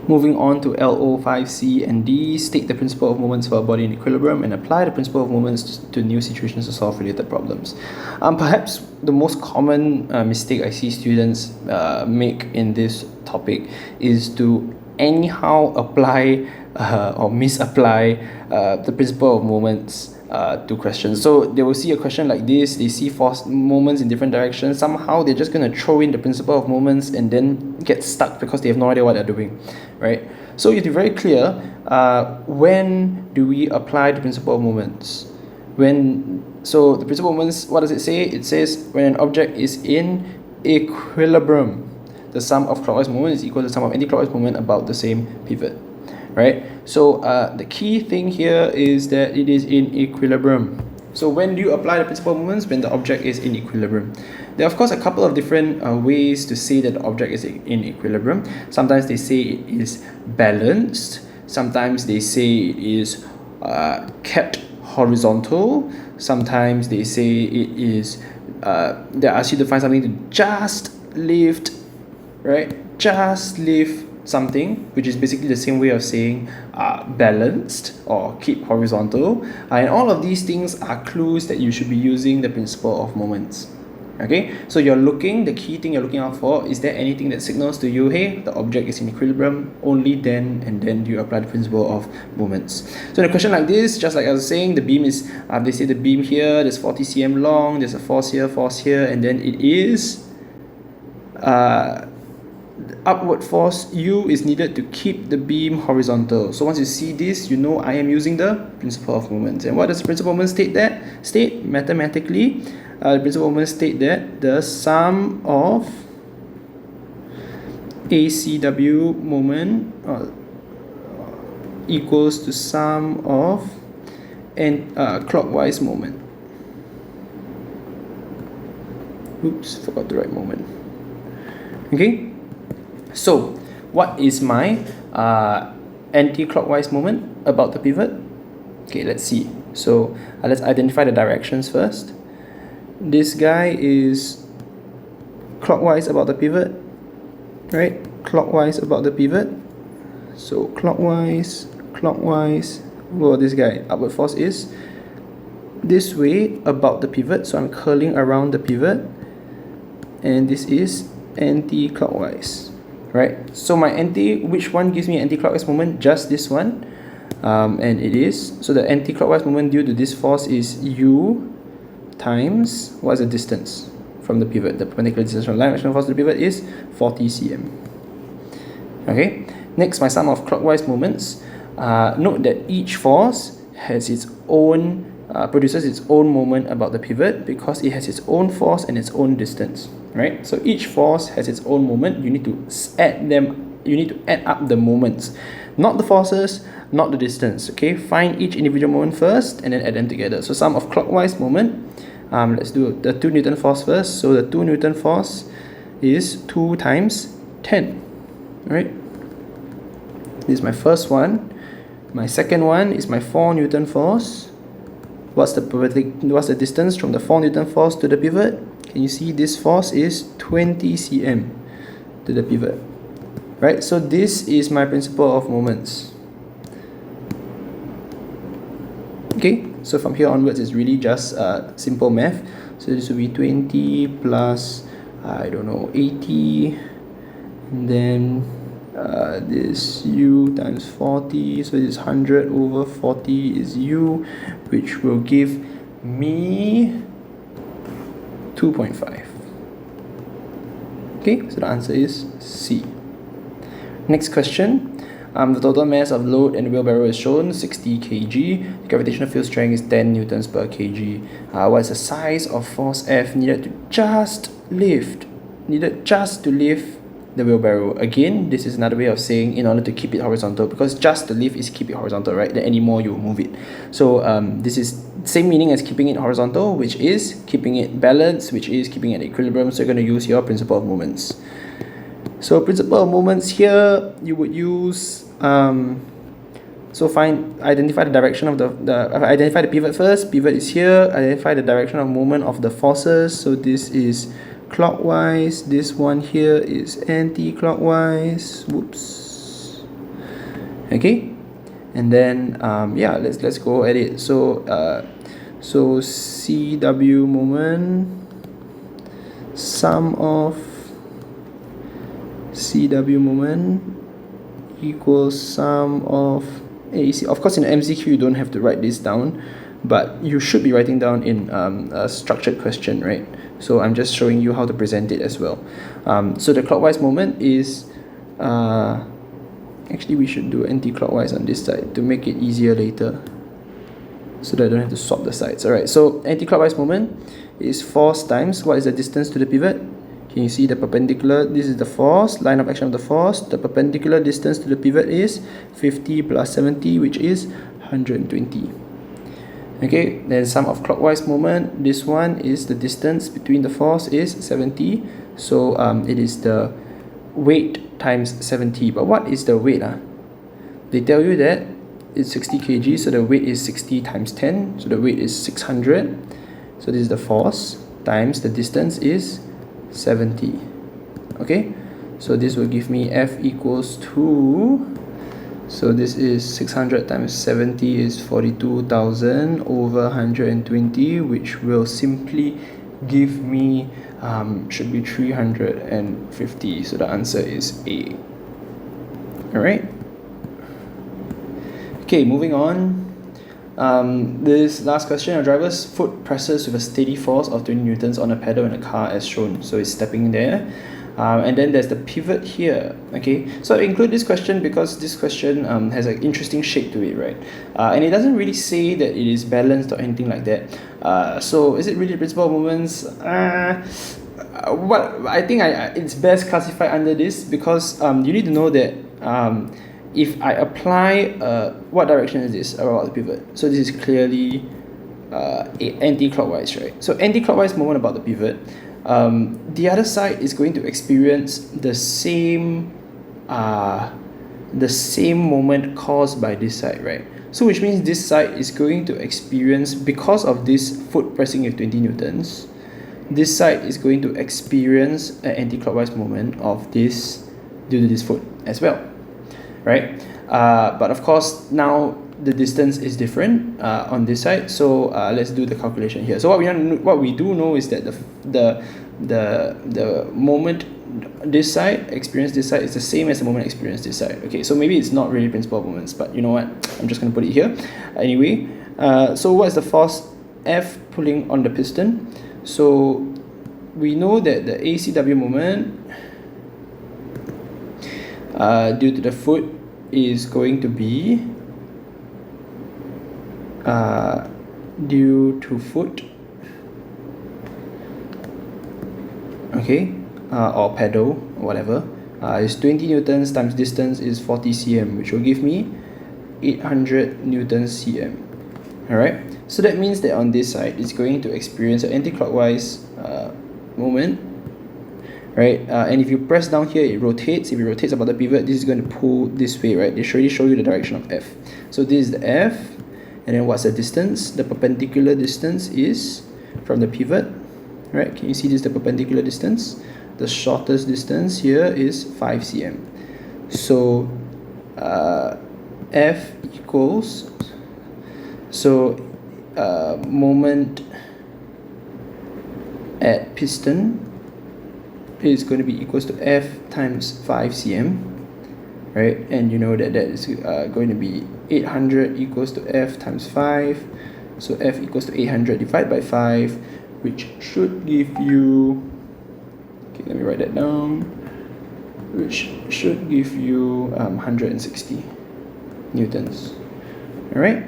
Moving on to LO, 5C, and D, state the principle of moments for a body in equilibrium and apply the principle of moments to new situations to solve related problems. Perhaps the most common mistake I see students make in this topic is to anyhow apply or misapply the principle of moments to questions. So they will see a question like this, they see force moments in different directions, somehow they're just going to throw in the principle of moments and then get stuck because they have no idea what they're doing, right? So you have to be very clear, when do we apply the principle of moments? So the principle of moments, what does it say? It says when an object is in equilibrium, the sum of clockwise moment is equal to the sum of anti-clockwise moment about the same pivot, right? So the key thing here is that it is in equilibrium. So when do you apply the principle of moments? When the object is in equilibrium. There are of course a couple of different ways to say that the object is in equilibrium. Sometimes they say it is balanced. Sometimes they say it is kept horizontal. Sometimes they say it is they ask you to find something to just lift, right? Just lift something, which is basically the same way of saying balanced or keep horizontal, and all of these things are clues that you should be using the principle of moments. Okay, so the key thing you're looking out for, is there anything that signals to you, hey, the object is in equilibrium? Only then and then do you apply the principle of moments. So in a question like this, just like I was saying, the beam is, they say the beam here, there's 40 cm long, there's a force here, and then it is upward force U is needed to keep the beam horizontal. So once you see this, you know I am using the principle of moments. And what does the principle of moments state mathematically? The principle of moments state that the sum of ACW moment equals to sum of clockwise moment. Oops, forgot the right moment. Okay. So, what is my anti-clockwise moment about the pivot? Okay, let's see. So, let's identify the directions first. This guy is clockwise about the pivot, right? Clockwise about the pivot. So, clockwise. Well, this guy, upward force is this way about the pivot. So, I'm curling around the pivot. And this is anti-clockwise. Right, so which one gives me anti-clockwise moment? Just this one, and it is, so the anti-clockwise moment due to this force is U times, what is the distance from the pivot? The perpendicular distance from the line of action force to the pivot is 40 cm. Okay, next, my sum of clockwise moments. Note that each force has its own, produces its own moment about the pivot because it has its own force and its own distance. Right, so each force has its own moment. You need to add them. You need to add up the moments, not the forces, not the distance. Okay, find each individual moment first and then add them together. So sum of clockwise moment. Let's do the 2 Newton force first. So the 2 Newton force is 2 times 10. Right. This is my first one. My second one is my 4 Newton force. What's the distance from the 4 Newton force to the pivot? Can you see this force is 20 cm to the pivot, right? So this is my principle of moments. Okay, so from here onwards, it's really just simple math. So this will be 20 plus, I don't know, 80, and then this U times 40, so this 100 over 40 is U, which will give me 2.5. Okay, so the answer is C. Next question. The total mass of load and the wheelbarrow is shown, 60 kg. The gravitational field strength is 10 newtons per kg. What is the size of force F needed to just lift the wheelbarrow? Again, this is another way of saying in order to keep it horizontal, because just the lift is keep it horizontal, right? Then any more you move it. So this is same meaning as keeping it horizontal, which is keeping it balanced, which is keeping it equilibrium. So you're going to use your principle of moments. So principle of moments here, you would use identify the direction of identify the pivot first. Pivot is here. Identify the direction of moment of the forces. So this is clockwise. This one here is anti-clockwise. Whoops. Okay, and then yeah, let's go at it. So CW moment, sum of CW moment equals sum of AC. Of course, in MCQ you don't have to write this down, but you should be writing down in a structured question, right? So I'm just showing you how to present it as well. So the clockwise moment is actually we should do anti-clockwise on this side to make it easier later, so that I don't have to swap the sides. Alright, so anti-clockwise moment is force times what is the distance to the pivot. Can you see the perpendicular? This is the force, line of action of the force. The perpendicular distance to the pivot is 50 plus 70, which is 120. Okay, then sum of clockwise moment, this one is the distance between the force is 70. So it is the weight times 70. But what is the weight? They tell you that it's 60 kg, so the weight is 60 times 10, so the weight is 600. So this is the force times the distance is 70. Okay, so this will give me F equals to, so this is 600 times 70 is 42,000 over 120, which will simply give me should be 350. So the answer is A. Alright, okay, moving on. This last question, a driver's foot presses with a steady force of 20 newtons on a pedal in a car as shown. So it's stepping there. And then there's the pivot here. Okay, so I include this question because this question has an interesting shape to it, right? And it doesn't really say that it is balanced or anything like that. So is it really principle of moments? What I think it's best classified under this, because you need to know that if I apply what direction is this about the pivot? So this is clearly anti-clockwise, right? So anti-clockwise moment about the pivot, the other side is going to experience the same moment caused by this side, right? So which means this side is going to experience, because of this foot pressing with 20 newtons, this side is going to experience an anti-clockwise moment of this due to this foot as well, right? But of course now the distance is different on this side, so let's do the calculation here. So what we do know is that the moment this side experienced this side is the same as the moment experienced this side. Okay, so maybe it's not really principle of moments, but you know what, I'm just going to put it here anyway. So what is the force F pulling on the piston? So we know that the ACW moment due to the foot is going to be due to foot, okay, or pedal or whatever, is 20 newtons times distance is 40 cm, which will give me 800 newtons cm. Alright, so that means that on this side it's going to experience an anti-clockwise moment, right? And if you press down here, it rotates. If it rotates about the pivot, this is going to pull this way, right? They show you the direction of F. So this is the F, and then what's the distance? The perpendicular distance is from the pivot, right? Can you see this is the perpendicular distance? The shortest distance here is 5 cm. So F equals, so moment at piston is going to be equals to F times 5 cm, right? And you know that that is going to be 800 equals to F times 5. So F equals to 800 divided by 5, which should give you, okay, let me write that down, which should give you 160 newtons. Alright?